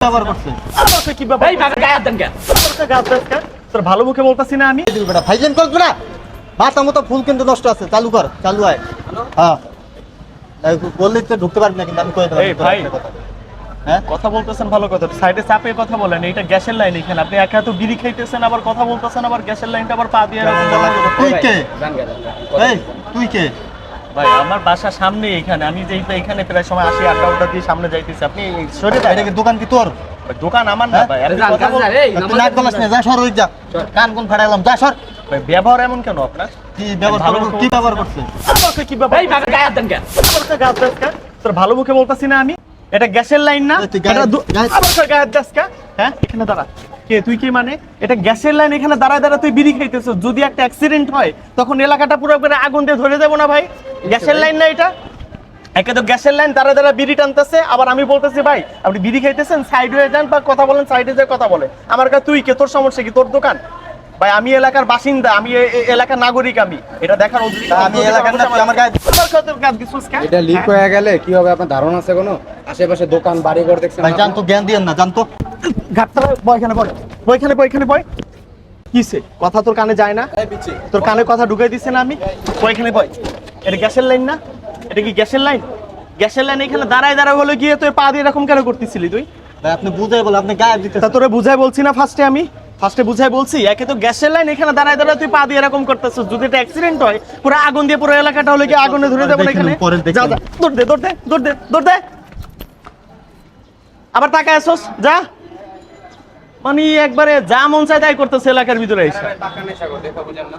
ব্যবহার করছে আমাকে কি বাবা এই ভাবে গায়ে হাত দেন কেন গাছ কেন তোর ভালো মুখে বলতাছি না আমি বেটা ফাইজেন করছ না মাথা মতো ফুল কিন্তু নষ্ট আছে চালু কর চালু হয় হ্যাঁ বললে তো ঢুকতে পারবি না কিন্তু আমি কই দিলাম এই ভাই হ্যাঁ কথা বলতেছেন ভালো কথা সাইডে চাপে কথা বলেন এটা গ্যাসের লাইন এখানে আপনি একা তো বিড়ি খাইতেছেন আবার কথা বলতেছেন আবার গ্যাসের লাইনটা আবার পা দিয়ে এরকম বলা তুই কে এই তুই কে ভাই আমার বাসা সামনে এখানে আমি যেই এখানে প্রায় সময় আসি আড্ডা দিয়ে সামনে যাইতেছি আপনি সরে এটা কি দোকান কি তোর দোকান আমার না ভাই আরে কথা বল তুই নাক গলাস না যা সর ওই যা কান কোন ফাড়াইলাম যা সর ভাই ব্যবহার এমন কেন আপনার কি ব্যবহার করছে আমাকে কি বাবা এই ভাবে গায়ে হাত দেন কেন আমাকে গাছ কেন তোর ভালো মুখে বলতাছি না আমি এটা গ্যাসের লাইন না আমাকে গায়ে হাত দাস কা হ্যাঁ এখানে দাঁড়া কে তুই কি মানে এটা গ্যাসের লাইন এখানে দাঁড়ায় দাঁড়া তুই বিড়ি খাইতেছিস যদি একটা অ্যাক্সিডেন্ট হয় তখন এলাকাটা পুরো করে আগুন দিয়ে ধরে দেব না ভাই গ্যাসের লাইন না এটা একে তো গ্যাসের লাইন দাঁড়া দাঁড়া বিড়ি টানতেছে আবার আমি বলতেছি ভাই আপনি বিড়ি খাইতেছেন সাইড হয়ে যান বা কথা বলেন সাইডে যে কথা বলে আমার কাছে তুই কে তোর সমস্যা কি তোর দোকান ভাই আমি এলাকার বাসিন্দা আমি এলাকার নাগরিক আমি এটা দেখার আমি এলাকার না তুই আমার গায়ে এটা লিক হয়ে গেলে কি হবে আপনার ধারণা আছে কোনো আশেপাশে দোকান বাড়ি ঘর দেখছেন ভাই জান তো জ্ঞান দিয়েন না জান তো ঘাটটা বয়খানে বয় কিসে কথা তোর কানে যায় না তোর কানে কথা ঢুকাই দিছে না আমি বয়খানে বয় এটা গ্যাসের লাইন না এটা কি গ্যাসের লাইন এখানে দাঁড়ায় হলে গিয়ে তুই পা দিয়ে এরকম কেন করতেছিলি তুই ভাই আপনি বুঝাই বল আপনি গায়ে দিতে তা তোরে বুঝাই বলছি না ফার্স্টে বুঝাই বলছি একে তো গ্যাসের লাইন এখানে দাঁড়ায় তুই পা দিয়ে এরকম করতেছিস যদি এটা অ্যাক্সিডেন্ট হয় পুরো আগুন দিয়ে পুরো এলাকাটা হলে কি আগুনে ধরে দেবো না এখানে যা দৌড় দে আবার টাকা আসোস যা মানে একবারে যা মন চায় তাই করতেছে এলাকার ভিতরে এসে টাকা নেশা করে দেখা বুঝেন না